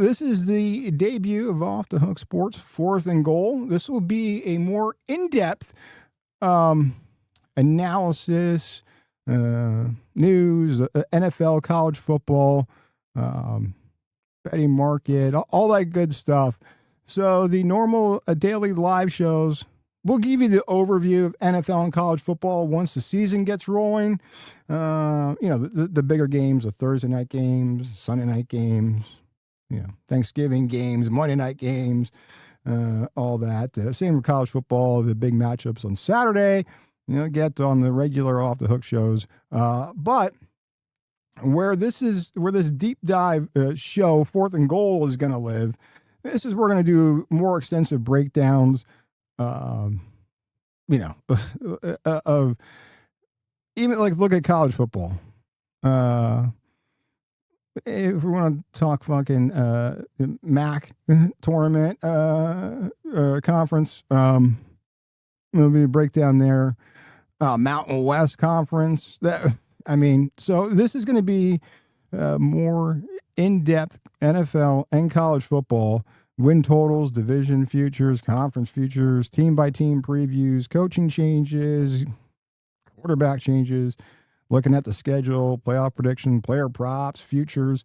this is the debut of Off the Hook Sports, Fourth and Goal. This will be a more in-depth analysis, news, NFL, college football, betting market, all that good stuff. So the normal daily live shows, we'll give you the overview of NFL and college football once the season gets rolling. The bigger games, the Thursday night games, Sunday night games, Thanksgiving games, Monday night games, all that. Same for college football, the big matchups on Saturday. Get on the regular Off the Hook shows. But where this deep dive show, Fourth and Goal, is going to live, this is we're going to do more extensive breakdowns, of even like look at college football. If we want to talk fucking MAC tournament conference, there'll be a breakdown there. Mountain West Conference. So this is going to be more in-depth NFL and college football, win totals, division futures, conference futures, team-by-team previews, coaching changes, quarterback changes, looking at the schedule, playoff prediction, player props, futures.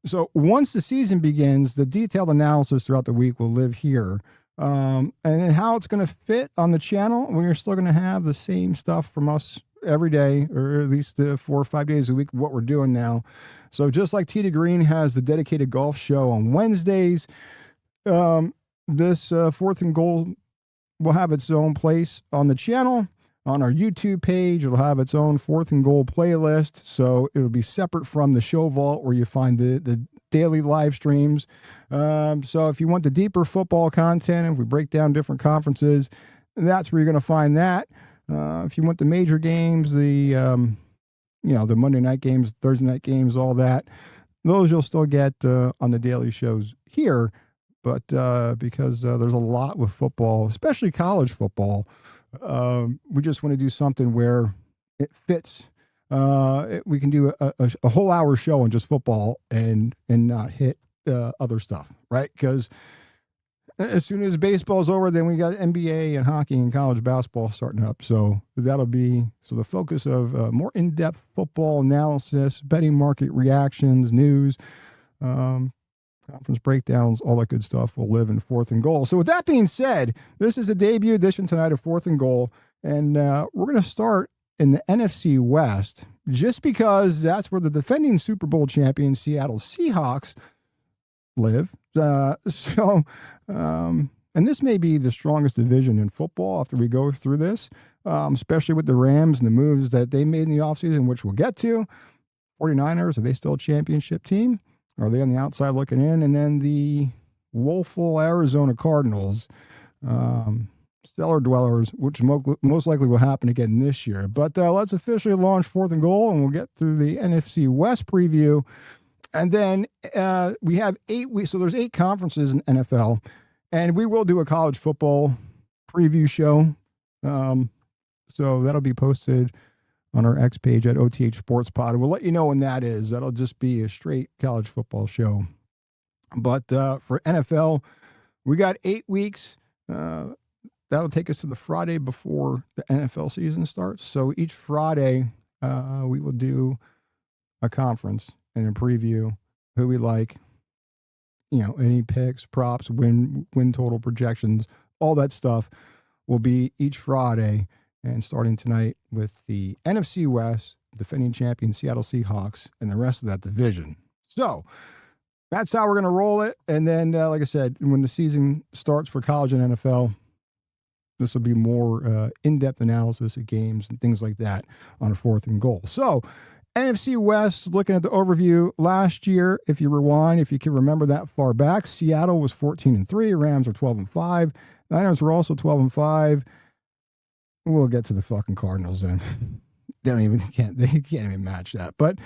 So once the season begins, the detailed analysis throughout the week will live here. And then how it's going to fit on the channel, we're still going to have the same stuff from us every day, or at least 4 or 5 days a week, what we're doing now. So just like Tee to Green has the dedicated golf show on Wednesdays, this Fourth and Goal will have its own place on the channel. On our YouTube page, it'll have its own Fourth and Goal playlist, so it'll be separate from the show vault where you find the daily live streams. So if you want the deeper football content, if we break down different conferences, that's where you're going to find that. If you want the major games, the Monday night games, Thursday night games, all that, those you'll still get on the daily shows here. But because there's a lot with football, especially college football, we just want to do something where it fits. We can do a whole hour show on just football and not hit other stuff, right? Because as soon as baseball's over, then we got NBA and hockey and college basketball starting up. So that'll be the focus of more in-depth football analysis, betting market reactions, news, conference breakdowns, all that good stuff will live in Fourth and Goal. So with that being said, this is a debut edition tonight of Fourth and Goal, and we're going to start in the NFC West just because that's where the defending Super Bowl champion Seattle Seahawks live. And this may be the strongest division in football after we go through this, especially with the Rams and the moves that they made in the offseason, which we'll get to. 49ers, are they still a championship team? Are they on the outside looking in? And then the woeful Arizona Cardinals, stellar dwellers, which most likely will happen again this year. But let's officially launch Fourth and Goal, and we'll get through the NFC West preview. And then we have 8 weeks. So there's 8 conferences in NFL, and we will do a college football preview show. So that'll be posted on our X page at OTH Sports Pod. We'll let you know when that is. That'll just be a straight college football show. But for NFL, we got 8 weeks. That'll take us to the Friday before the NFL season starts. So each Friday, we will do a conference and a preview, who we like, any picks, props, win total projections, all that stuff will be each Friday. And starting tonight with the NFC West, defending champion Seattle Seahawks, and the rest of that division. So that's how we're going to roll it. And then, like I said, when the season starts for college and NFL, this will be more in-depth analysis of games and things like that on a Fourth and Goal. So NFC West, looking at the overview last year, if you rewind, if you can remember that far back, Seattle was 14-3, Rams were 12-5, Niners were also 12-5. We'll get to the fucking Cardinals then. They can't even match that. But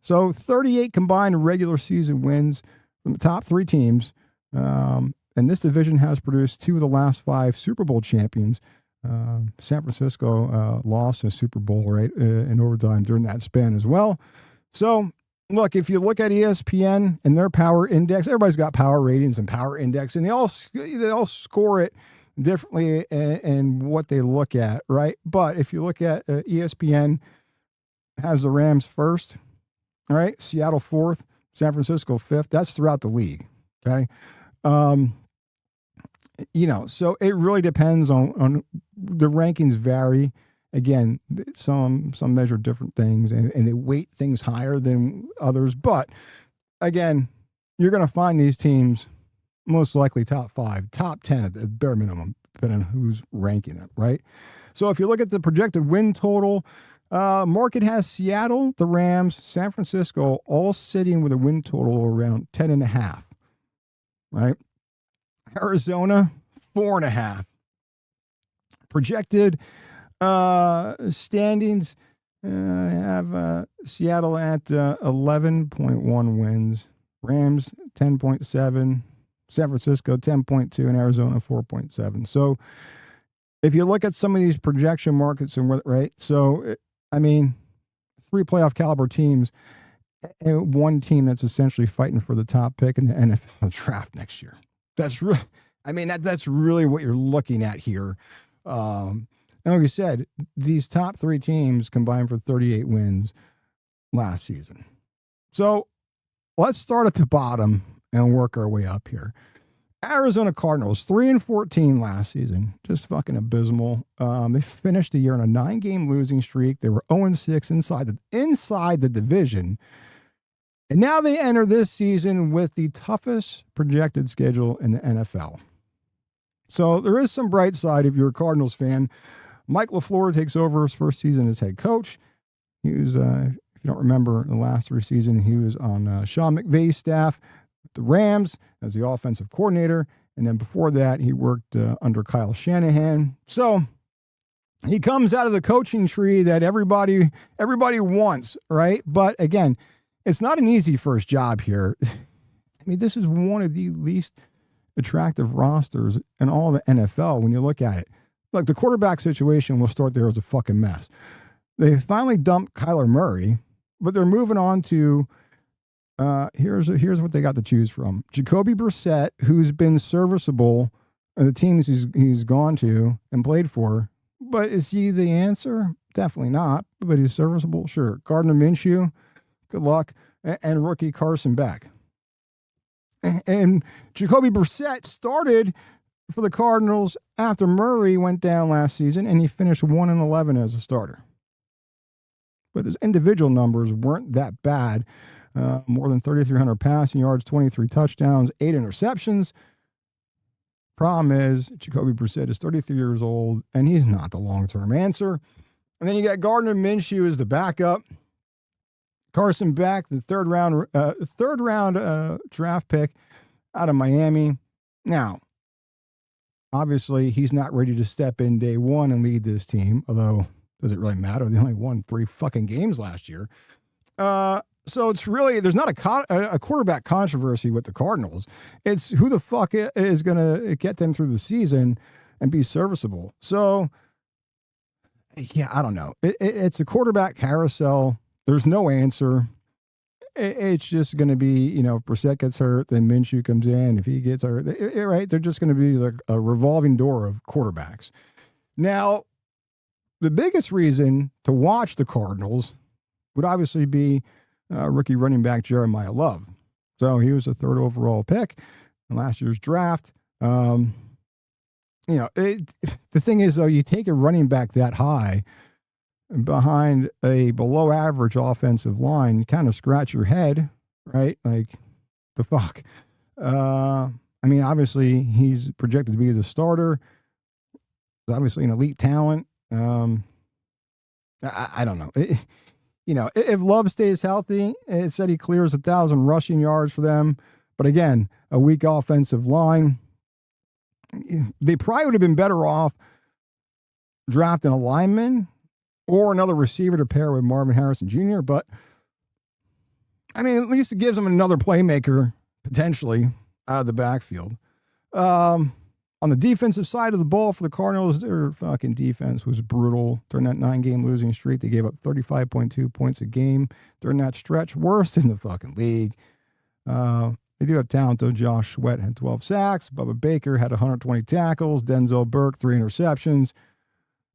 so 38 combined regular season wins from the top 3 teams. And this division has produced 2 of the last 5 Super Bowl champions. San Francisco lost a Super Bowl, right, in overtime during that span as well. So Look, if you look at ESPN and their power index, everybody's got power ratings and power index, and they all score it differently in what they look at, right? But if you look at ESPN has the Rams first, all right, Seattle fourth, San Francisco fifth. That's throughout the league, okay? Um, so it really depends on the rankings vary. Again, some measure different things and they weight things higher than others. But again, you're going to find these teams most likely top 5, top 10 at the bare minimum, depending on who's ranking them, right? So if you look at the projected win total, market has Seattle, the Rams, San Francisco all sitting with a win total around 10.5, right? Arizona, 4.5. Projected standings have Seattle at 11.1 wins, Rams 10.7, San Francisco 10.2, and Arizona 4.7. So if you look at some of these projection markets and what, right? So I mean, 3 playoff caliber teams and 1 team that's essentially fighting for the top pick in the NFL draft next year. That's really, that's really what you're looking at here. And like you said, these top 3 teams combined for 38 wins last season. So let's start at the bottom and work our way up here. Arizona Cardinals, 3-14 last season, just fucking abysmal. They finished the year on a 9-game losing streak. They were 0-6 inside the division. And now they enter this season with the toughest projected schedule in the NFL. So there is some bright side if you're a Cardinals fan. Mike LaFleur takes over his first season as head coach. He was, if you don't remember, the last 3 seasons, he was on Sean McVay's staff with the Rams as the offensive coordinator. And then before that, he worked under Kyle Shanahan. So he comes out of the coaching tree that everybody wants, right? But again, it's not an easy first job here. I mean, this is one of the least attractive rosters in all the NFL when you look at it. Look, the quarterback situation, we'll start there, is a fucking mess. They finally dumped Kyler Murray, but they're moving on to, here's what they got to choose from. Jacoby Brissett, who's been serviceable in the teams he's gone to and played for. But is he the answer? Definitely not, but he's serviceable, sure. Gardner Minshew, good luck. And rookie Carson Beck. And Jacoby Brissett started for the Cardinals after Murray went down last season, and he finished 1-11 as a starter. But his individual numbers weren't that bad. More than 3,300 passing yards, 23 touchdowns, 8 interceptions. Problem is, Jacoby Brissett is 33 years old, and he's not the long-term answer. And then you got Gardner Minshew as the backup. Carson Beck, the third round draft pick out of Miami. Now, obviously, he's not ready to step in day one and lead this team, although does it really matter? They only won 3 fucking games last year. So it's really, there's not a quarterback controversy with the Cardinals. It's who the fuck is going to get them through the season and be serviceable. So, yeah, I don't know. It's a quarterback carousel. There's no answer. It's just going to be, if Brissett gets hurt, then Minshew comes in. If he gets hurt, right, they're just going to be like a revolving door of quarterbacks. Now, the biggest reason to watch the Cardinals would obviously be rookie running back Jeremiah Love. So he was a 3rd overall pick in last year's draft. The thing is, though, you take a running back that high behind a below average offensive line, you kind of scratch your head, right? Like, the fuck. Obviously, he's projected to be the starter. Obviously, an elite talent. I don't know. If Love stays healthy, it said he clears 1,000 rushing yards for them. But again, a weak offensive line. They probably would have been better off drafting a lineman or another receiver to pair with Marvin Harrison Jr. But, at least it gives them another playmaker, potentially, out of the backfield. On the defensive side of the ball for the Cardinals, their fucking defense was brutal. During that 9-game losing streak, they gave up 35.2 points a game during that stretch. Worst in the fucking league. They do have talent, though. Josh Sweat had 12 sacks. Bubba Baker had 120 tackles. Denzel Burke, 3 interceptions.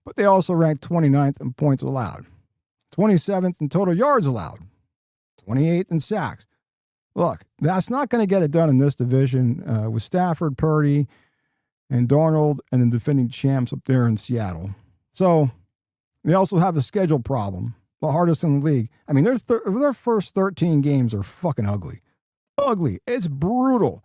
But they also ranked 29th in points allowed, 27th in total yards allowed, 28th in sacks. Look, that's not going to get it done in this division with Stafford, Purdy, and Darnold, and the defending champs up there in Seattle. So they also have a schedule problem, the hardest in the league. I mean, their first 13 games are fucking ugly. Ugly. It's brutal.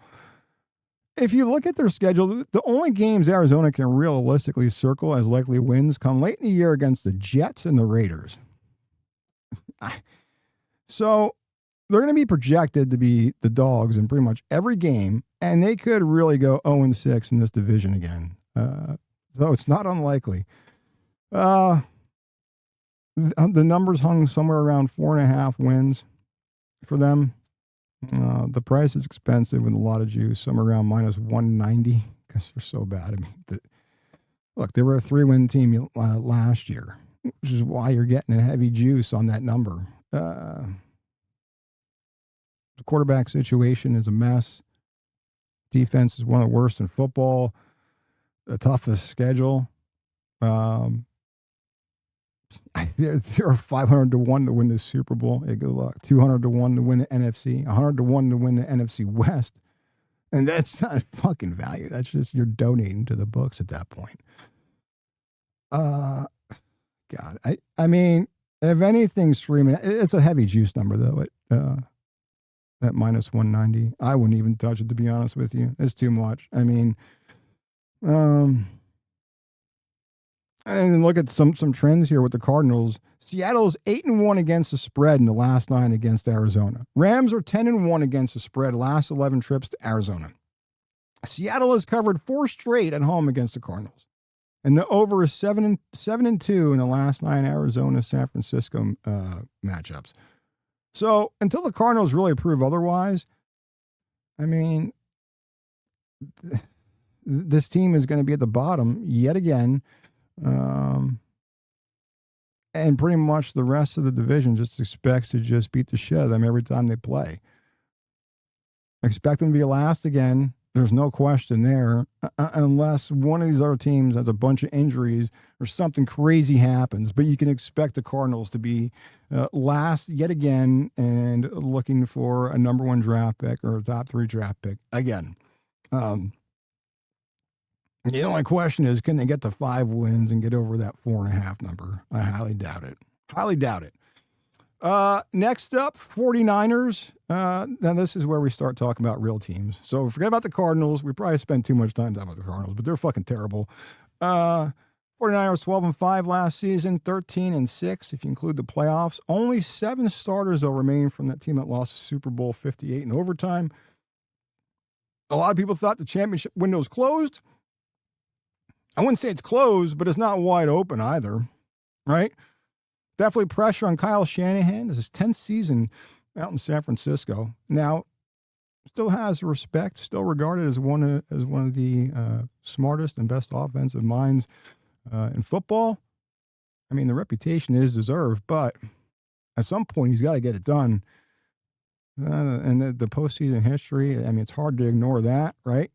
If you look at their schedule, the only games Arizona can realistically circle as likely wins come late in the year against the Jets and the Raiders. So they're going to be projected to be the dogs in pretty much every game, and they could really go 0-6 in this division again. So it's not unlikely. The numbers hung somewhere around 4.5 wins for them. The price is expensive with a lot of juice, somewhere around minus 190 because they're so bad. I mean, look, they were a 3-win team last year, which is why you're getting a heavy juice on that number. The quarterback situation is a mess. Defense is one of the worst in football. The toughest schedule. They're 500 to 1 to win the Super Bowl. Hey, good luck. 200 to 1 to win the NFC. 100 to 1 to win the NFC West. And that's not fucking value. That's just you're donating to the books at that point. God, I mean, if anything, screaming, it's a heavy juice number though. At minus 190, I wouldn't even touch it, to be honest with you. It's too much. I mean, and look at some trends here with the Cardinals. Seattle's 8-1 against the spread in the last 9 against Arizona. Rams are 10-1 against the spread last 11 trips to Arizona. Seattle has covered 4 straight at home against the Cardinals, and the over is 7-2 in the last 9 Arizona-San Francisco matchups. So until the Cardinals really prove otherwise, I mean, this team is going to be at the bottom yet again. And pretty much the rest of the division just expects to just beat the shit out of them every time they play. Expect them to be last again. There's no question there, unless one of these other teams has a bunch of injuries or something crazy happens. But you can expect the Cardinals to be last yet again and looking for a number 1 draft pick or a top 3 draft pick again. The only question is, can they get to 5 wins and get over that 4.5 number? I highly doubt it. Highly doubt it. Next up, 49ers. Now this is where we start talking about real teams. So forget about the Cardinals. We probably spent too much time talking about the Cardinals, but they're fucking terrible. 49ers 12-5 last season, 13-6 if you include the playoffs. Only 7 starters though remain from that team that lost the Super Bowl 58 in overtime. A lot of people thought the championship window was closed. I wouldn't say it's closed, but it's not wide open either, right? Definitely pressure on Kyle Shanahan. This is his 10th season out in San Francisco. Now, still has respect, still regarded as one of the smartest and best offensive minds in football. I mean, the reputation is deserved, but at some point he's got to get it done. And the postseason history, I mean, it's hard to ignore that, right?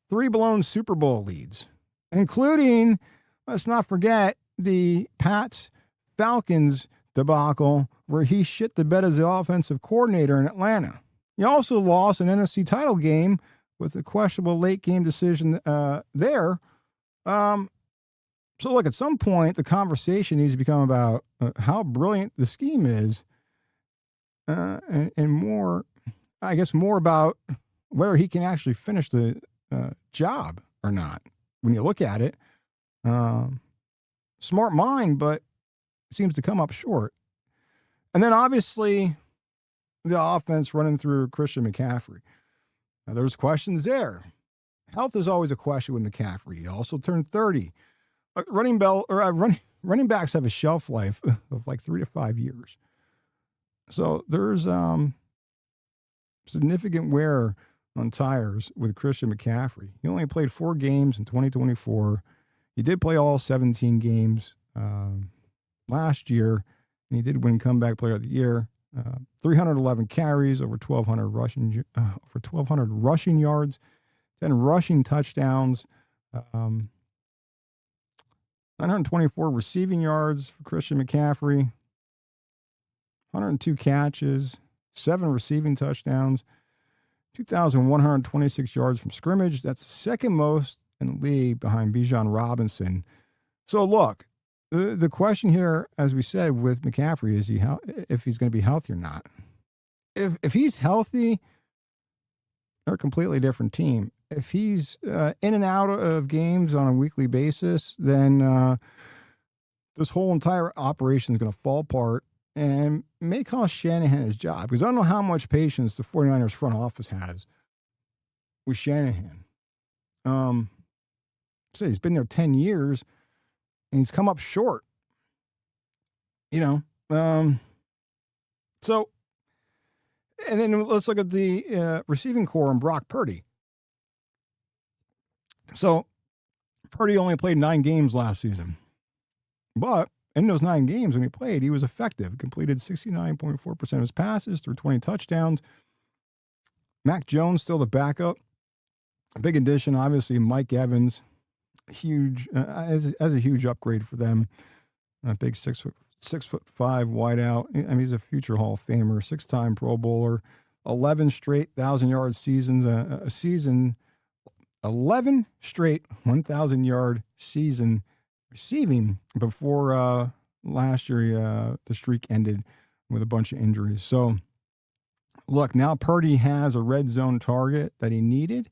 3 blown Super Bowl leads, including, let's not forget, the Pats-Falcons debacle where he shit the bed as the offensive coordinator in Atlanta. He also lost an NFC title game with a questionable late game decision there. So look, at some point, the conversation needs to become about how brilliant the scheme is and more, I guess, more about whether he can actually finish the job or not. When you look at it, smart mind, but seems to come up short. And then obviously the offense running through Christian McCaffrey. Now there's questions there. Health is always a question with McCaffrey. He also turned 30. Running backs have a shelf life of like 3 to 5 years. So there's significant wear on tires with Christian McCaffrey. He only played 4 games in 2024. He did play all 17 games last year, and he did win Comeback Player of the Year. 311 carries, over 1,200 rushing yards, 10 rushing touchdowns, 924 receiving yards for Christian McCaffrey, 102 catches, 7 receiving touchdowns, 2,126 yards from scrimmage. That's the second most in the league behind Bijan Robinson. So look, the question here, as we said with McCaffrey, is if he's going to be healthy or not. If he's healthy, they're a completely different team. If he's in and out of games on a weekly basis, then this whole entire operation is going to fall apart and may cost Shanahan his job. Because I don't know how much patience the 49ers front office has with Shanahan. So he's been there 10 years. And he's come up short, So, and then let's look at the receiving core and Brock Purdy. So, Purdy only played 9 games last season. But in those 9 games when he played, he was effective. Completed 69.4% of his passes through 20 touchdowns. Mac Jones still the backup. A big addition, obviously, Mike Evans. Huge, as a huge upgrade for them. A big 6'5" wideout. I mean, he's a future Hall of Famer, 6-time Pro Bowler, 11 straight 1,000-yard seasons. A season, 11 straight 1,000-yard season receiving before last year. The streak ended with a bunch of injuries. So, look, now Purdy has a red zone target that he needed.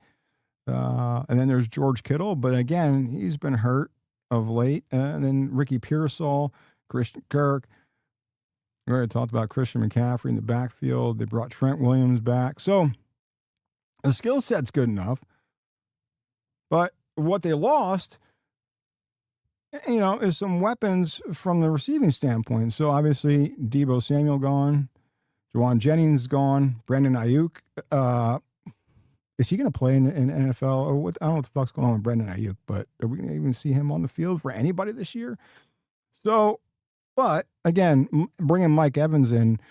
And then there's George Kittle, but again, he's been hurt of late. And then Ricky Pearsall, Christian Kirk. We already talked about Christian McCaffrey in the backfield. They brought Trent Williams back. So the skill set's good enough. But what they lost, is some weapons from the receiving standpoint. So obviously, Deebo Samuel gone. Juwan Jennings gone. Brandon Ayuk. Is he going to play in NFL? I don't know what the fuck's going on with Brandon Ayuk, but are we going to even see him on the field for anybody this year? So, but again, bringing Mike Evans in,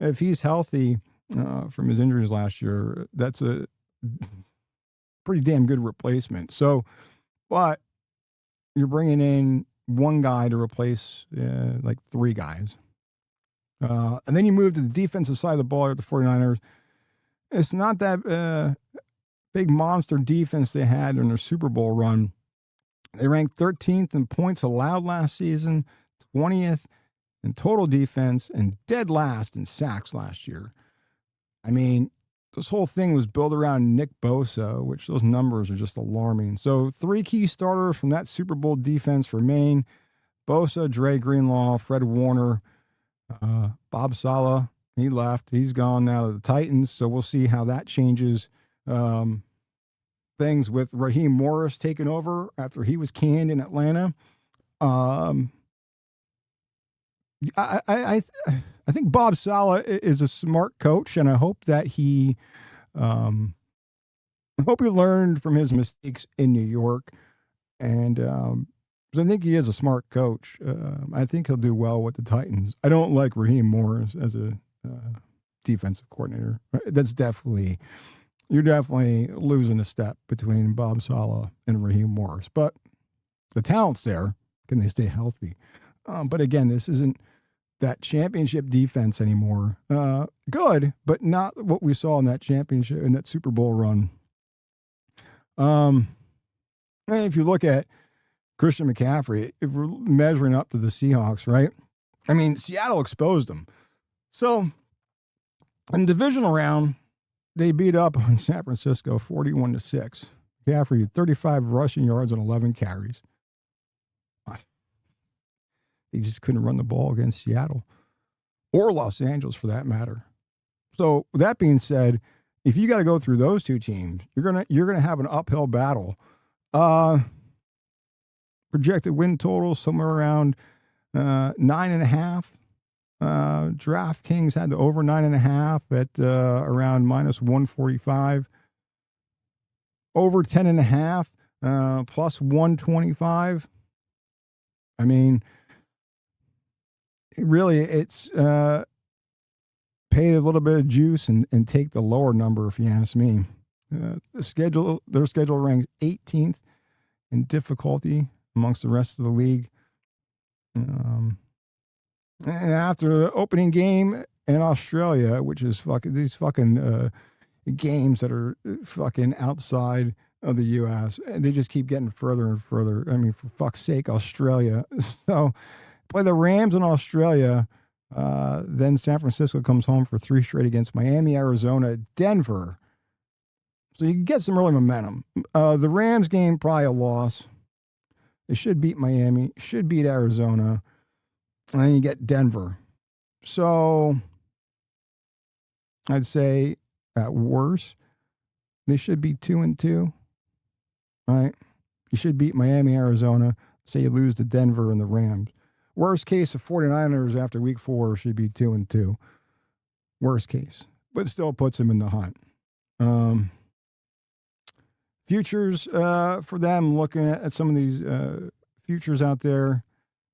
if he's healthy from his injuries last year, that's a pretty damn good replacement. So, but you're bringing in one guy to replace like 3 guys. And then you move to the defensive side of the ball at the 49ers. It's not that big monster defense they had in their Super Bowl run. They ranked 13th in points allowed last season, 20th in total defense, and dead last in sacks last year. I mean, this whole thing was built around Nick Bosa, which those numbers are just alarming. So 3 key starters from that Super Bowl defense remain: Bosa, Dre Greenlaw, Fred Warner, Bob Saleh. He left. He's gone now to the Titans. So we'll see how that changes things with Raheem Morris taking over after he was canned in Atlanta. I think Bob Saleh is a smart coach, and I hope that he learned from his mistakes in New York. And 'cause I think he is a smart coach. I think he'll do well with the Titans. I don't like Raheem Morris as a defensive coordinator. You're definitely losing a step between Bob Saleh and Raheem Morris. But the talent's there. Can they stay healthy? But again, this isn't that championship defense anymore. Good, but not what we saw in that championship, in that Super Bowl run. And if you look at Christian McCaffrey, if we're measuring up to the Seahawks, right? I mean, Seattle exposed them. So in the divisional round, they beat up on San Francisco 41-6. McCaffrey had 35 rushing yards and 11 carries. They just couldn't run the ball against Seattle or Los Angeles for that matter. So with that being said, if you got to go through those 2 teams, you're gonna have an uphill battle. Projected win total somewhere around 9.5. DraftKings had the over 9.5 at around -145. over 10.5, plus 125. I mean, really, it's pay a little bit of juice and take the lower number, if you ask me. Their schedule ranks 18th in difficulty amongst the rest of the league. And after the opening game in Australia, which is these fucking games that are fucking outside of the U.S., and they just keep getting further and further. I mean, for fuck's sake, Australia. So play the Rams in Australia. Then San Francisco comes home for 3 straight against Miami, Arizona, Denver. So you can get some early momentum. The Rams game, probably a loss. They should beat Miami, should beat Arizona, and then you get Denver. So I'd say at worst, they should be 2-2, right? You should beat Miami, Arizona. Say you lose to Denver and the Rams. Worst case, the 49ers after week 4 should be 2-2. Worst case, but still puts them in the hunt. Futures for them, looking at some of these futures out there.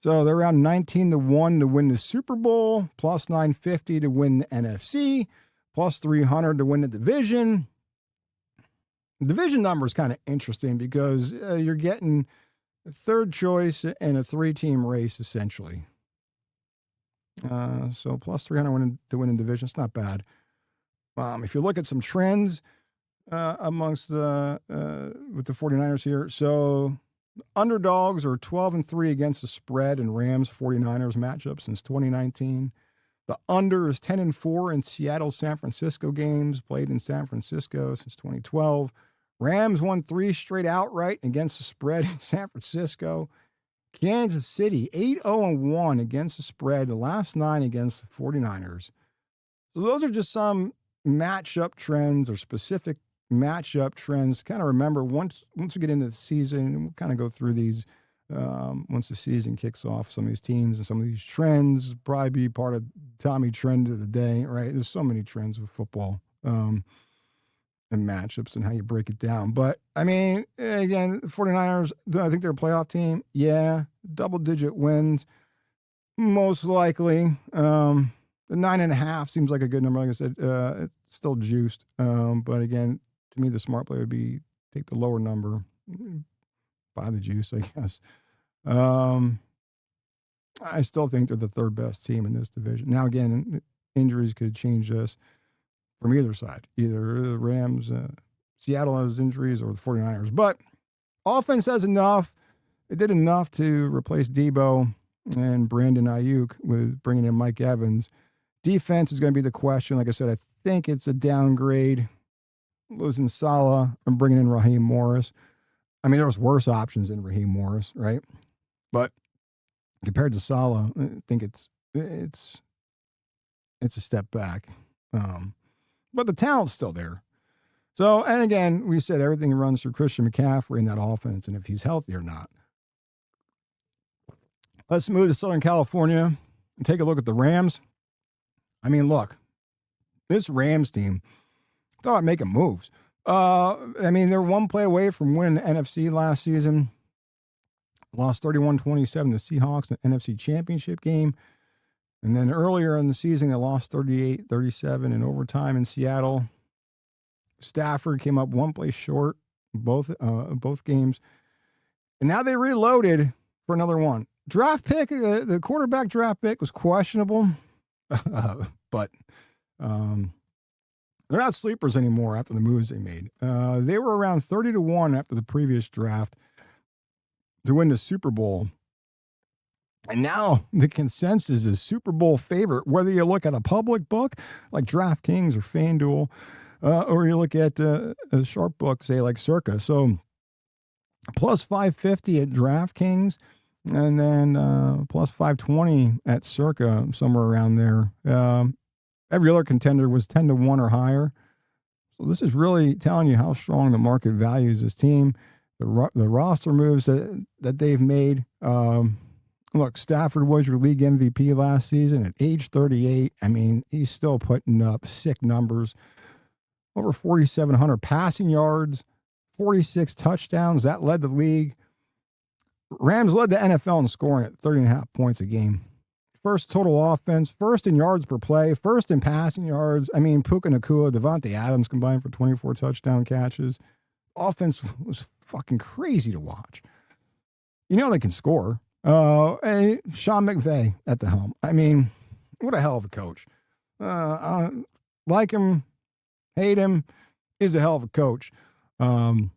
So they're around 19-1 to win the Super Bowl, plus 950 to win the NFC, plus 300 to win the division. The division number is kind of interesting because you're getting a third choice in a 3-team race, essentially. So plus 300 to win the division. It's not bad. If you look at some trends amongst with the 49ers here, so underdogs are 12-3 against the spread in Rams 49ers matchup since 2019. The under is 10-4 in Seattle San Francisco games played in San Francisco since 2012. Rams won 3 straight outright against the spread in San Francisco. Kansas City 8-0-1 against the spread, the last 9 against the 49ers. So those are just some matchup trends or specific matchup trends. Kind of remember once we get into the season, and we'll kind of go through these once the season kicks off, some of these teams and some of these trends probably be part of Tommy trend of the day, right? There's so many trends with football and matchups and how you break it down. But I mean, again, 49ers, do I think they're a playoff team? Yeah. Double-digit wins, most likely. The 9.5 seems like a good number. Like I said, it's still juiced. But again, to me, the smart play would be take the lower number, buy the juice, I guess. I still think they're the third best team in this division. Now, again, injuries could change this from either side. Either the Rams, Seattle has injuries, or the 49ers. But offense has enough. It did enough to replace Debo and Brandon Ayuk with bringing in Mike Evans. Defense is going to be the question. Like I said, I think it's a downgrade. Losing Salah and bringing in Raheem Morris. I mean, there was worse options than Raheem Morris, right? But compared to Salah, I think it's a step back. But the talent's still there. So, and again, we said everything runs through Christian McCaffrey in that offense, and if he's healthy or not. Let's move to Southern California and take a look at the Rams. I mean, look, this Rams team thought about making moves. I mean, they're one play away from winning the NFC last season. Lost 31-27 to Seahawks in the NFC Championship game. And then earlier in the season, they lost 38-37 in overtime in Seattle. Stafford came up one play short both games. And now they reloaded for another one. Draft pick, the quarterback draft pick was questionable. But they're not sleepers anymore after the moves they made. They were around 30-1 after the previous draft to win the Super Bowl. And now the consensus is Super Bowl favorite, whether you look at a public book like DraftKings or FanDuel, or you look at a sharp book, say like Circa. So plus 550 at DraftKings, and then plus 520 at Circa, somewhere around there. Every other contender was 10-1 or higher. So this is really telling you how strong the market values this team. The roster moves that they've made. Look, Stafford was your league MVP last season at age 38. I mean, he's still putting up sick numbers. Over 4,700 passing yards, 46 touchdowns. That led the league. Rams led the NFL in scoring at 30.5 points a game. First total offense, first in yards per play, first in passing yards. I mean, Puka Nacua, Devontae Adams combined for 24 touchdown catches. Offense was fucking crazy to watch. You know they can score. And Sean McVay at the helm. I mean, what a hell of a coach. Like him, hate him, is a hell of a coach. You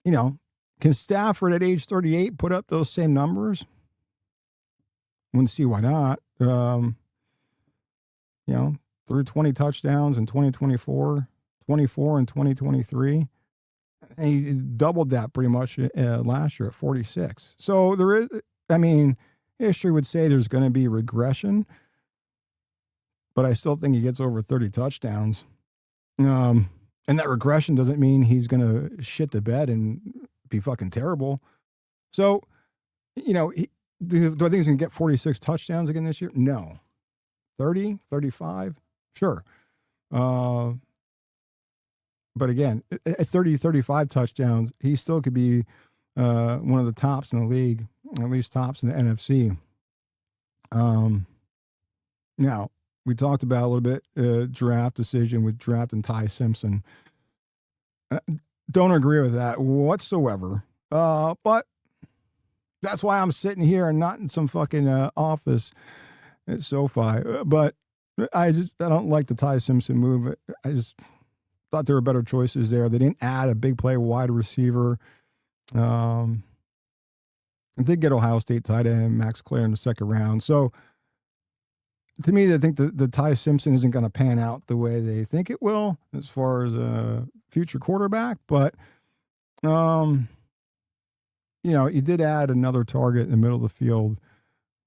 know, can Stafford at age 38 put up those same numbers? Wouldn't see why not. You know, threw 20 touchdowns in 2024, 24 in 2023. And he doubled that pretty much last year at 46. So there is, I mean, history would say there's going to be regression, but I still think he gets over 30 touchdowns. And that regression doesn't mean he's going to shit the bed and be fucking terrible. So, you know, do I think he's going to get 46 touchdowns again this year? No. 30, 35? Sure. But again, at 30, 35 touchdowns, he still could be one of the tops in the league, at least tops in the NFC. Now, we talked about a little bit draft decision with drafting Ty Simpson. Don't agree with that whatsoever. But that's why I'm sitting here and not in some fucking office at SoFi. But I don't like the Ty Simpson move. I just thought there were better choices there. They didn't add a big play wide receiver. I did get Ohio State tight end Max Clare in the second round. So to me, I think the Ty Simpson isn't going to pan out the way they think it will as far as a future quarterback. But, you know, he did add another target in the middle of the field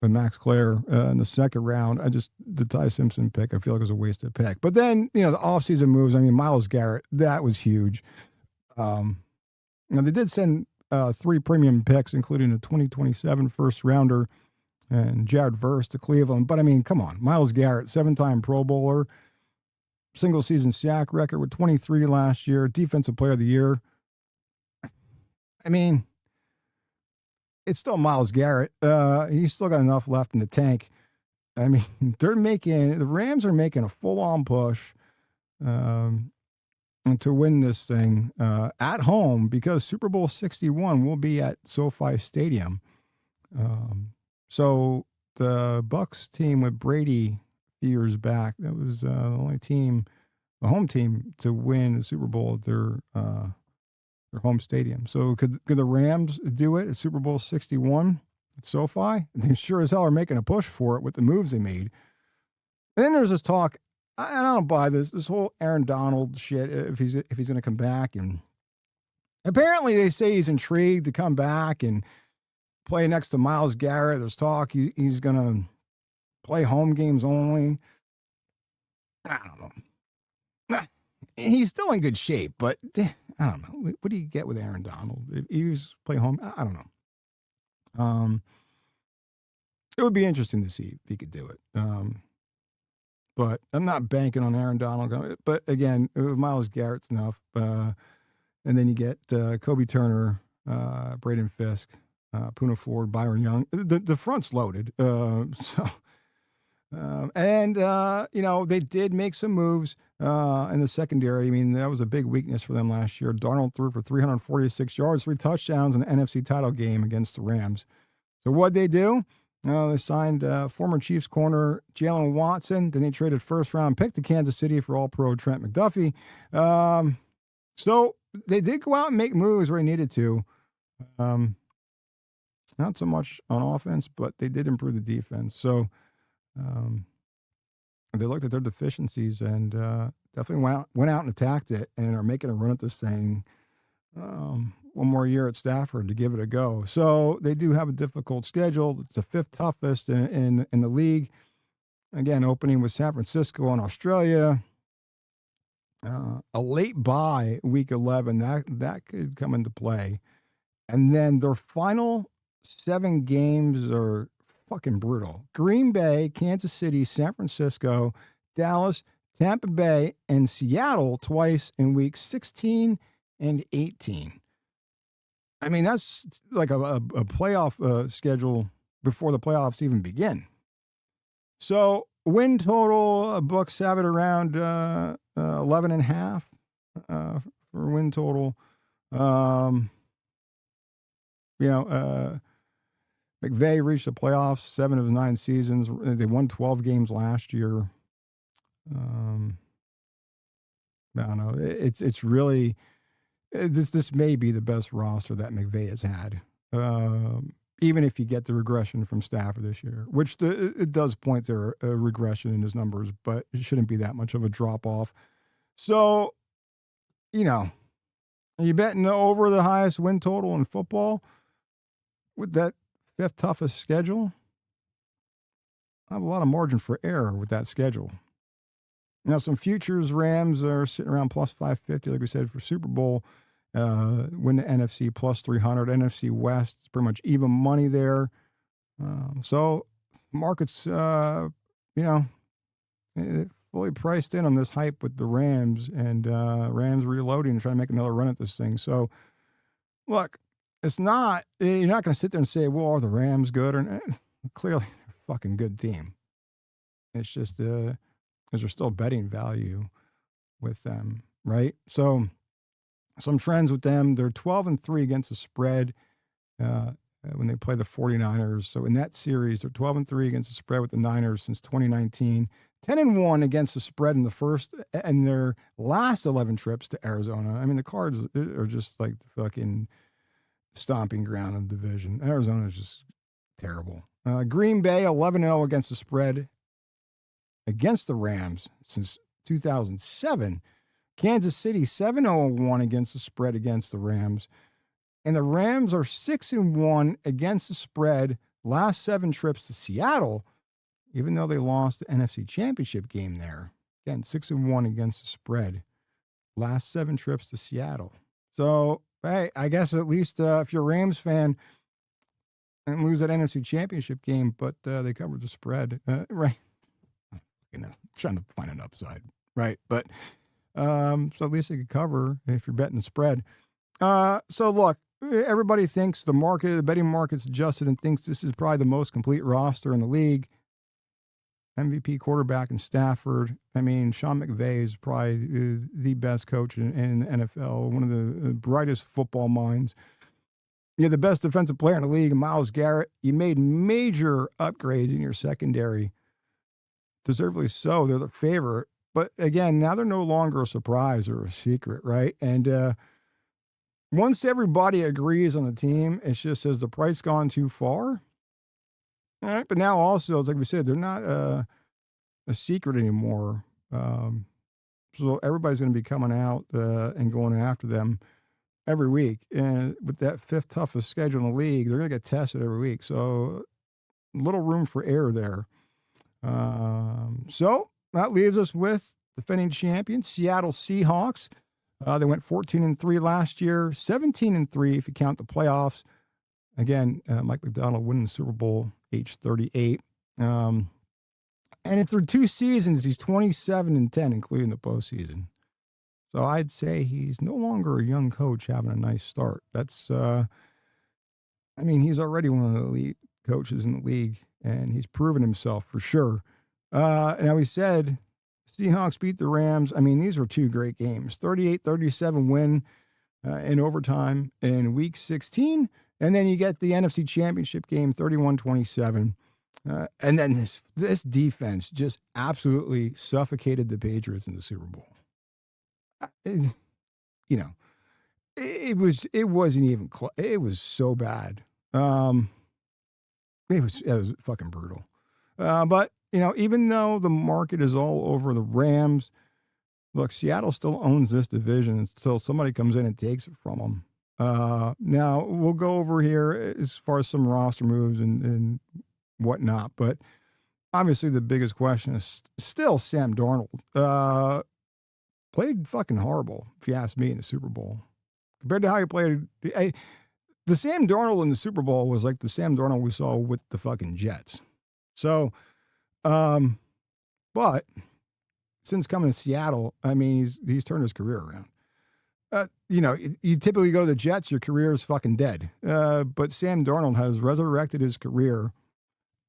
with Max Clare in the second round. The Ty Simpson pick, I feel like it was a wasted pick. But then, you know, the offseason moves, I mean, Myles Garrett, that was huge. Now, they did send 3 premium picks, including a 2027 first rounder and Jared Verse to Cleveland. But, I mean, come on. Myles Garrett, 7-time Pro Bowler, single-season sack record with 23 last year, Defensive Player of the Year. I mean, it's still Myles Garrett. He's still got enough left in the tank. I mean, the Rams are making a full-on push to win this thing at home because Super Bowl 61 will be at SoFi Stadium. So the Bucs team with Brady a few years back, that was the only team, the home team, to win the Super Bowl at their home stadium. So could the Rams do it at Super Bowl 61 at SoFi? They sure as hell are making a push for it with the moves they made. And then there's this talk. I don't buy this whole Aaron Donald shit. If he's going to come back, and apparently they say he's intrigued to come back and play next to Myles Garrett. There's talk he's going to play home games only. I don't know. He's still in good shape, but I don't know. What do you get with Aaron Donald? If he was play home, I don't know. It would be interesting to see if he could do it. But I'm not banking on Aaron Donald. But again, Myles Garrett's enough. And then you get Kobe Turner, Braden Fisk, Poona Ford, Byron Young. The front's loaded. You know, they did make some moves in the secondary. I mean, that was a big weakness for them last year. Darnold threw for 346 yards, 3 touchdowns in the NFC title game against the Rams. So what'd they do? They signed former Chiefs corner Jalen Watson. Then they traded first-round pick to Kansas City for All-Pro Trent McDuffie. So they did go out and make moves where they needed to. Not so much on offense, but they did improve the defense. So they looked at their deficiencies and definitely went out and attacked it and are making a run at this thing. One more year at Stafford to give it a go. So they do have a difficult schedule. It's the 5th toughest in the league. Again, opening with San Francisco and Australia. A late bye week 11, that could come into play. And then their final 7 games are fucking brutal. Green Bay, Kansas City, San Francisco, Dallas, Tampa Bay, and Seattle twice in weeks 16 and 18. I mean, that's like a playoff schedule before the playoffs even begin. So win total, books have it around 11 and a half for win total. Um, McVay reached the playoffs 7 of 9 seasons. They won 12 games last year. I don't know. It's really this may be the best roster that McVay has had. Even if you get the regression from Stafford this year, which it does point to a regression in his numbers, but it shouldn't be that much of a drop off. So, are you betting over the highest win total in football with that fifth toughest schedule? I have a lot of margin for error with that schedule. Now, some futures Rams are sitting around plus 550, like we said, for Super Bowl. Win the NFC plus 300. NFC West is pretty much even money there. So markets, fully priced in on this hype with the Rams and Rams reloading and trying to make another run at this thing. So, look, you're not going to sit there and say, well, are the Rams good? Or clearly, they're a fucking good team. It's just because there's still betting value with them, right? So, some trends with them, they're 12-3 against the spread when they play the 49ers. So in that series, they're 12-3 against the spread with the Niners since 2019. 10-1 against the spread in the first and their last 11 trips to Arizona. I mean, the Cards are just like the fucking stomping ground of the division. Arizona is just terrible. Green Bay 11-0 against the spread against the Rams since 2007. Kansas City 7-0-1 against the spread against the Rams. And the Rams are 6-1 against the spread last 7 trips to Seattle, even though they lost the NFC Championship game there. Again, 6-1 against the spread last 7 trips to Seattle. So, hey, I guess at least if you're a Rams fan and lose that NFC Championship game, but they covered the spread, right? Trying to find an upside, right? But so at least they could cover if you're betting the spread. So look, everybody thinks the betting market's adjusted and thinks this is probably the most complete roster in the league. MVP quarterback in Stafford. I mean, Sean McVay is probably the best coach in the NFL, one of the brightest football minds. You're the best defensive player in the league, Myles Garrett. You made major upgrades in your secondary. Deservedly so. They're the favorite. But again, now they're no longer a surprise or a secret, right? And once everybody agrees on the team, it's just, has the price gone too far? All right. But now also, like we said, they're not a secret anymore. So everybody's going to be coming out and going after them every week. And with that fifth toughest schedule in the league, they're going to get tested every week. So little room for error there. So that leaves us with defending champions, Seattle Seahawks. They went 14-3 last year, 17-3 if you count the playoffs. Again, Mike McDonald winning the Super Bowl, age 38. And through 2 seasons, he's 27-10, including the postseason. So I'd say he's no longer a young coach having a nice start. That's, he's already one of the elite coaches in the league, and he's proven himself for sure. Now we said Seahawks beat the Rams. I mean, these were 2 great games. 38-37 win in overtime in week 16. And then you get the NFC Championship game, 31-27. And then this defense just absolutely suffocated the Patriots in the Super Bowl. It wasn't even close. It was so bad. It was fucking brutal. But even though the market is all over the Rams, look, Seattle still owns this division until somebody comes in and takes it from them. Now we'll go over here as far as some roster moves and whatnot, but obviously the biggest question is still Sam Darnold. Played fucking horrible, if you ask me, in the Super Bowl. Compared to how he played, the Sam Darnold in the Super Bowl was like the Sam Darnold we saw with the fucking Jets. So, but since coming to Seattle, he's turned his career around. You typically go to the Jets, your career is fucking dead. But Sam Darnold has resurrected his career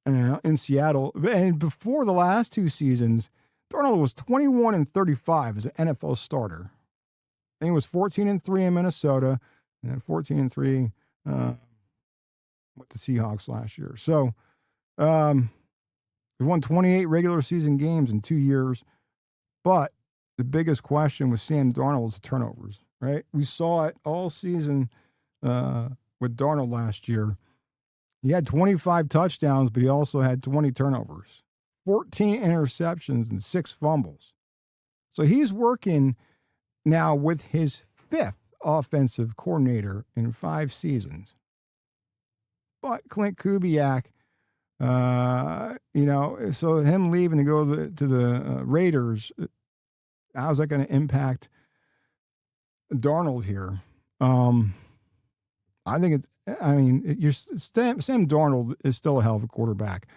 in Seattle. And before the last two seasons, Darnold was 21-35 as an NFL starter. And he was 14-3 in Minnesota, and then 14-3 with the Seahawks last year. So he won 28 regular season games in 2 years. But the biggest question with Sam Darnold is the turnovers, right? We saw it all season with Darnold last year. He had 25 touchdowns, but he also had 20 turnovers, 14 interceptions, and 6 fumbles. So he's working now with his 5th offensive coordinator in 5 seasons. But Clint Kubiak, so him leaving to go to the Raiders, how's that going to impact Darnold here? I think Sam Darnold is still a hell of a quarterback.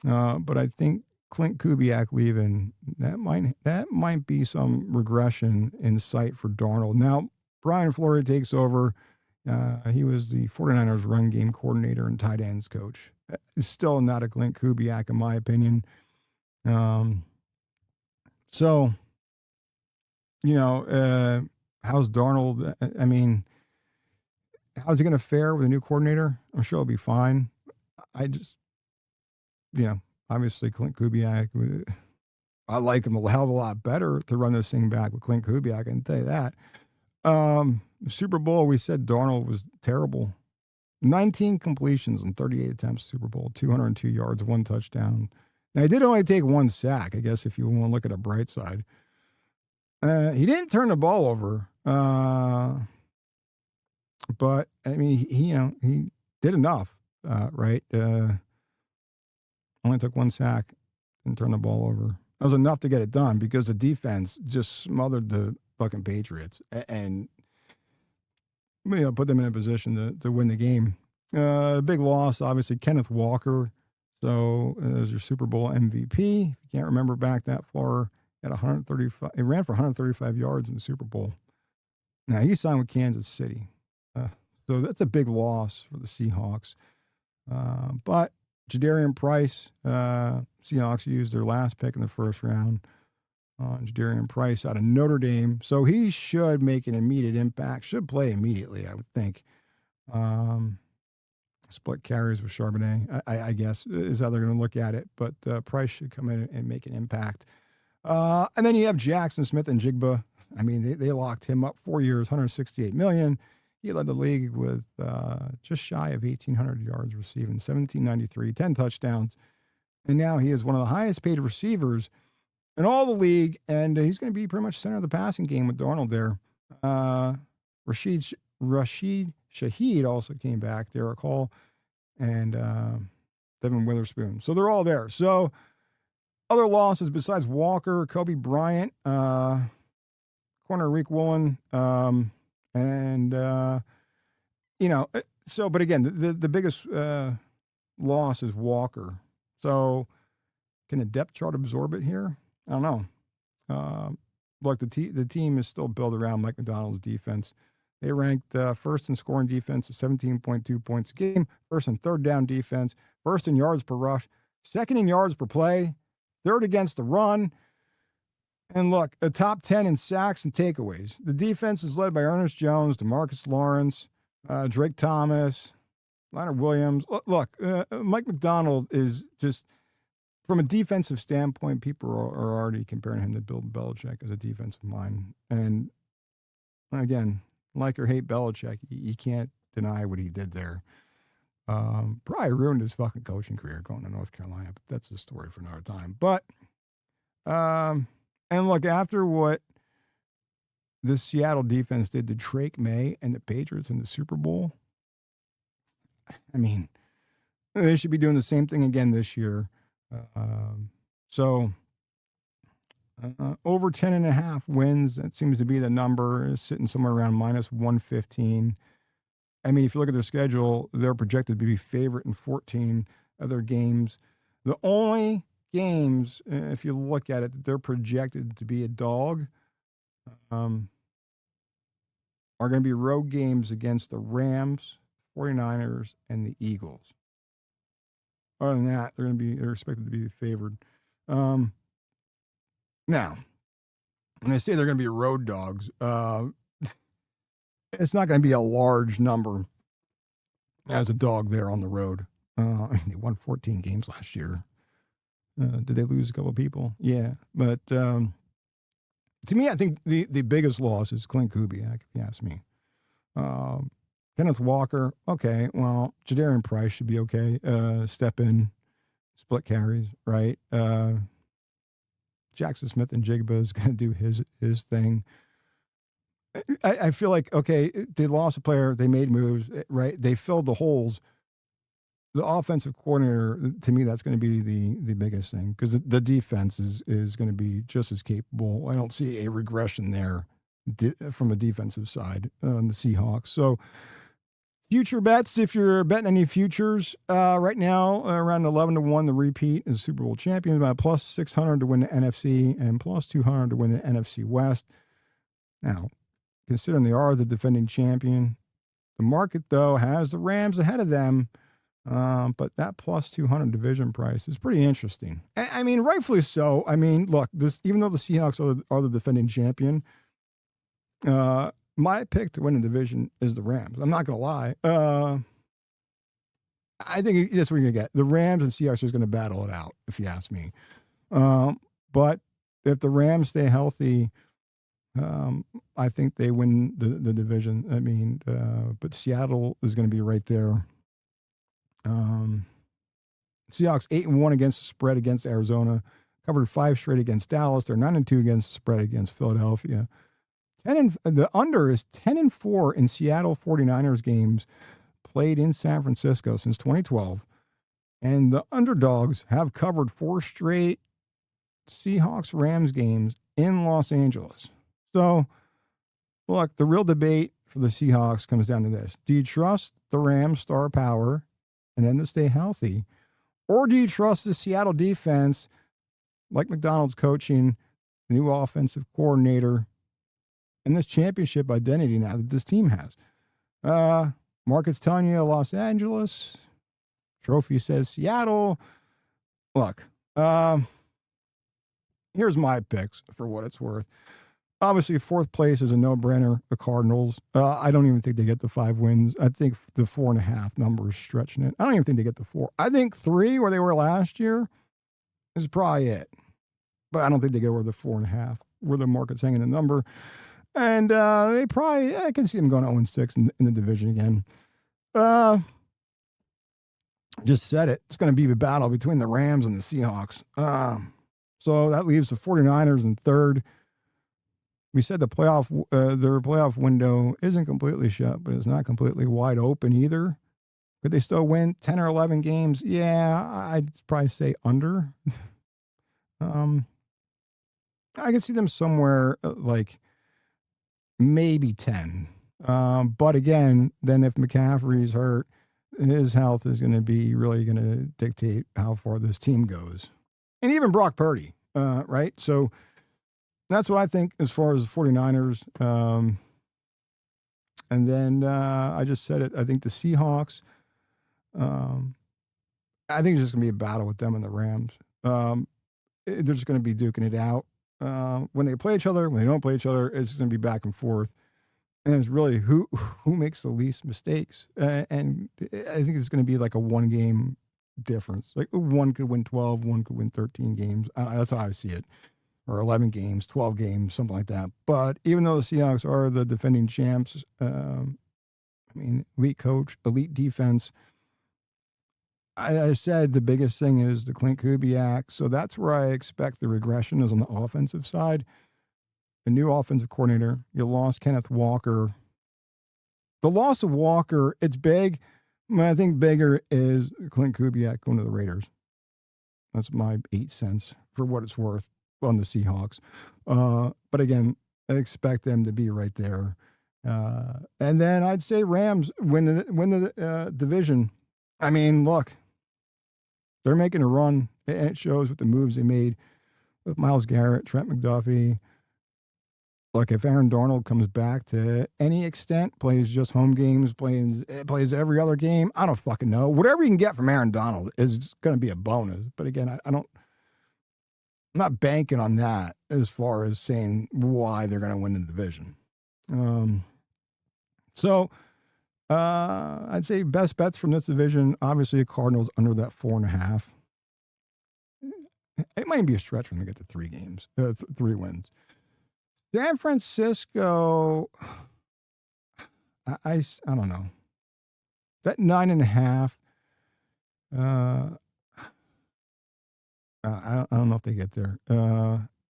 But I think Clint Kubiak leaving, that might be some regression in sight for Darnold. Now, Brian Flores takes over. He was the 49ers run game coordinator and tight ends coach. It's still not a Clint Kubiak, in my opinion. So, how's Darnold? How's he going to fare with a new coordinator? I'm sure he'll be fine. I just, obviously Clint Kubiak, I like him a hell of a lot better to run this thing back with Clint Kubiak. I can tell you that. Super Bowl, we said Darnold was terrible. 19 completions on 38 attempts, Super Bowl, 202 yards, 1 touchdown. Now, he did only take 1 sack, I guess, if you want to look at a bright side. He didn't turn the ball over. But, he did enough, right? Only took 1 sack, didn't turn the ball over. That was enough to get it done because the defense just smothered the fucking Patriots and put them in a position to win the game. Big loss, obviously, Kenneth Walker. So as your Super Bowl MVP. If you can't remember back that far, at 135, he ran for 135 yards in the Super Bowl. Now he signed with Kansas City, so that's a big loss for the Seahawks. But Jadarian Price, Seahawks used their last pick in the first round on Jadarian Price out of Notre Dame. So he should make an immediate impact, should play immediately, I would think. Split carries with Charbonnet, I guess, is how they're going to look at it. But Price should come in and make an impact. And then you have Jackson Smith and Jigba. They locked him up 4 years, $168 million. He led the league with just shy of 1,800 yards receiving, 1,793, 10 touchdowns. And now he is one of the highest paid receivers in all the league. And he's going to be pretty much center of the passing game with Darnold there. Rashid Shaheed also came back, Derek Hall, and Devin Witherspoon. So they're all there. So other losses besides Walker, Kobe Bryant, corner Rick Woolen, but again, the biggest loss is Walker. So can the depth chart absorb it here? I don't know. Look, the team is still built around Mike McDonald's defense. They ranked first in scoring defense at 17.2 points a game, first in third down defense, first in yards per rush, second in yards per play, third against the run. And look, a top 10 in sacks and takeaways. The defense is led by Ernest Jones, DeMarcus Lawrence, Drake Thomas, Leonard Williams. Look, Mike McDonald is just, from a defensive standpoint, people are already comparing him to Bill Belichick as a defensive mind. And again, like or hate Belichick, you can't deny what he did there. Probably ruined his fucking coaching career going to North Carolina, but that's a story for another time. But, and look, after what the Seattle defense did to Drake May and the Patriots in the Super Bowl, they should be doing the same thing again this year. Over 10.5 wins, that seems to be the number, is sitting somewhere around minus 115. If you look at their schedule, they're projected to be favorite in 14 of their games. The only games, if you look at it, that they're projected to be a dog, are going to be road games against the Rams, 49ers, and the Eagles. Other than that, they're expected to be favored. Now, when I say they're going to be road dogs, it's not going to be a large number as a dog there on the road. They won 14 games last year. Did they lose a couple of people? Yeah. But to me, I think the biggest loss is Clint Kubiak, if you ask me. Kenneth Walker, okay. Well, Jadarian Price should be okay. Step in, split carries, right? Jackson Smith and Jigba is going to do his thing. I feel like, okay, they lost a player. They made moves, right? They filled the holes. The offensive coordinator, to me, that's going to be the biggest thing because the defense is going to be just as capable. I don't see a regression there from a defensive side on the Seahawks. So future bets, if you're betting any futures right now, around 11-1, the repeat is Super Bowl champion, about plus 600 to win the NFC and plus 200 to win the NFC West. Now, considering they are the defending champion, the market, though, has the Rams ahead of them. But that plus 200 division price is pretty interesting. I mean, rightfully so. I mean, look, even though the Seahawks are the defending champion, my pick to win the division is the Rams. I'm not going to lie. I think that's what you're going to get. The Rams and Seahawks are going to battle it out, if you ask me. But if the Rams stay healthy, I think they win the division. I mean, but Seattle is going to be right there. Seahawks 8-1 against the spread against Arizona, covered 5 straight against Dallas. They're 9-2 against the spread against Philadelphia. The under is 10-4 in Seattle 49ers games played in San Francisco since 2012. And the underdogs have covered 4 straight Seahawks Rams games in Los Angeles. So, look, the real debate for the Seahawks comes down to this. Do you trust the Rams' star power and then to stay healthy? Or do you trust the Seattle defense, like McDonald's coaching, the new offensive coordinator, and this championship identity now that this team has? Market's telling you Los Angeles. Trophy says Seattle. Look, here's my picks for what it's worth. Obviously, 4th place is a no-brainer, the Cardinals. I don't even think they get the 5 wins. I think the 4.5 number is stretching it. I don't even think they get the 4. I think 3, where they were last year, is probably it. But I don't think they get over the 4.5, where the market's hanging the number. And they probably, I can see them going 0-6 in the division again. Just said it. It's going to be a battle between the Rams and the Seahawks. So that leaves the 49ers in 3rd. We said their playoff window isn't completely shut, but it's not completely wide open either. Could they still win 10 or 11 games? Yeah, I'd probably say under. I could see them somewhere like maybe 10. But again, then if McCaffrey's hurt, his health is going to be really going to dictate how far this team goes. And even Brock Purdy, right? So that's what I think as far as the 49ers. And then I just said it. I think the Seahawks, I think it's just going to be a battle with them and the Rams. They're just going to be duking it out. When they play each other, when they don't play each other, it's going to be back and forth. And it's really who makes the least mistakes. And I think it's going to be like a 1-game difference. Like one could win 12, one could win 13 games. That's how I see it. Or 11 games, 12 games, something like that. But even though the Seahawks are the defending champs, elite coach, elite defense, I said the biggest thing is the Clint Kubiak. So that's where I expect the regression is on the offensive side. The new offensive coordinator, you lost Kenneth Walker. The loss of Walker, it's big. I think bigger is Clint Kubiak going to the Raiders. That's my 8 cents for what it's worth on the Seahawks. But again, I expect them to be right there. And then I'd say Rams win the division. I mean, look, they're making a run, and it shows with the moves they made with Myles Garrett, Trent McDuffie, Like if Aaron Darnold comes back to any extent, plays just home games, plays every other game, I don't fucking know. Whatever you can get from Aaron Donald is going to be a bonus. But again, I'm not banking on that as far as saying why they're going to win the division. So I'd say best bets from this division, obviously Cardinals under that 4.5. It might be a stretch when they get to 3 games, 3 wins. San Francisco, I don't know. That 9.5. I don't know if they get there.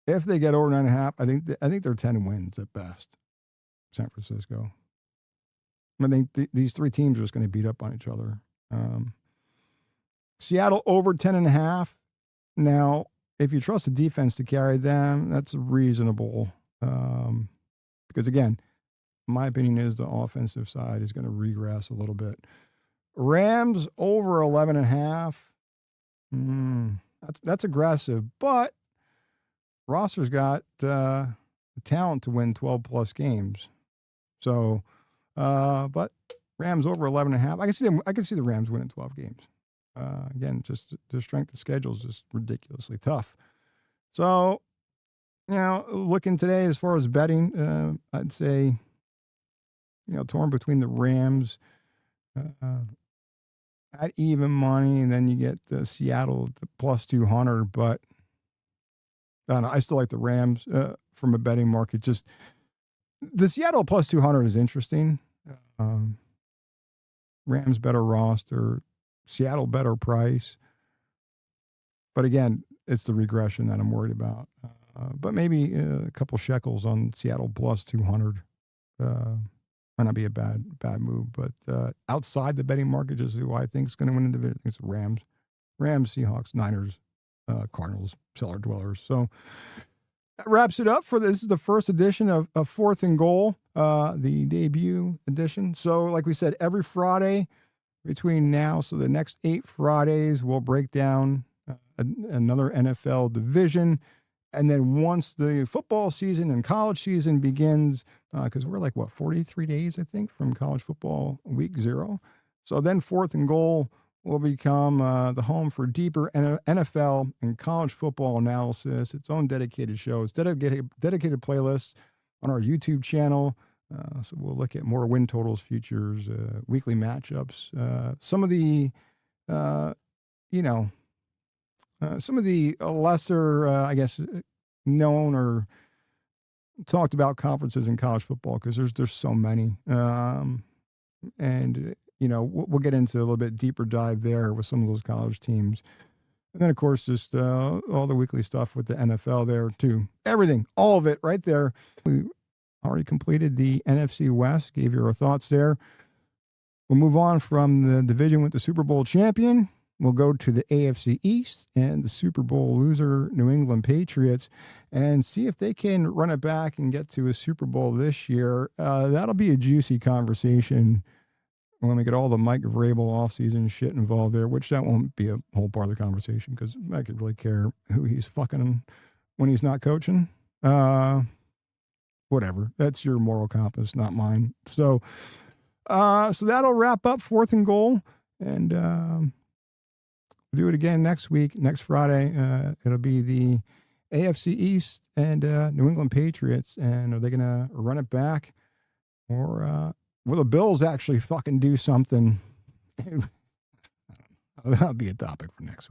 If they get over 9.5, I think they're 10 wins at best. San Francisco. I think these 3 teams are just going to beat up on each other. Seattle over 10.5. Now, if you trust the defense to carry them, that's reasonable. Because again, my opinion is the offensive side is going to regress a little bit. Rams over 11.5. That's aggressive, but roster's got the talent to win 12 plus games. So, but Rams over 11.5. I can see the Rams winning 12 games. Again, just the strength of schedule is just ridiculously tough. So, looking today as far as betting, I'd say, torn between the Rams at even money, and then you get the Seattle at the plus 200. But I don't know, I still like the Rams from a betting market. Just the Seattle plus 200 is interesting. Rams better roster, Seattle better price. But again, it's the regression that I'm worried about. But maybe a couple shekels on Seattle plus 200 might not be a bad move. But outside the betting market, just who I think is going to win the division, I think it's the Rams, Seahawks, Niners, Cardinals, cellar dwellers. So that wraps it up for this. This is the first edition of Fourth and Goal, the debut edition. So like we said, every Friday between now, so the next 8 Fridays, we'll break down another NFL division. And then once the football season and college season begins, because we're like, 43 days, I think, from college football week 0. So then Fourth and Goal will become the home for deeper NFL and college football analysis, its own dedicated shows, dedicated playlists on our YouTube channel. So we'll look at more win totals, futures, weekly matchups, some of the, some of the lesser, I guess, known or talked about conferences in college football, because there's so many. And, we'll get into a little bit deeper dive there with some of those college teams. And then, of course, just all the weekly stuff with the NFL there, too. Everything, all of it right there. We already completed the NFC West, gave you our thoughts there. We'll move on from the division with the Super Bowl champion. We'll go to the AFC East and the Super Bowl loser, New England Patriots, and see if they can run it back and get to a Super Bowl this year. That'll be a juicy conversation when we get all the Mike Vrabel offseason shit involved there, which that won't be a whole part of the conversation, because I could really care who he's fucking when he's not coaching. Whatever. That's your moral compass, not mine. So that'll wrap up Fourth and Goal, and we'll do it again next week, next Friday. It'll be the AFC East and New England Patriots. And are they going to run it back, or will the Bills actually fucking do something? That'll be a topic for next week.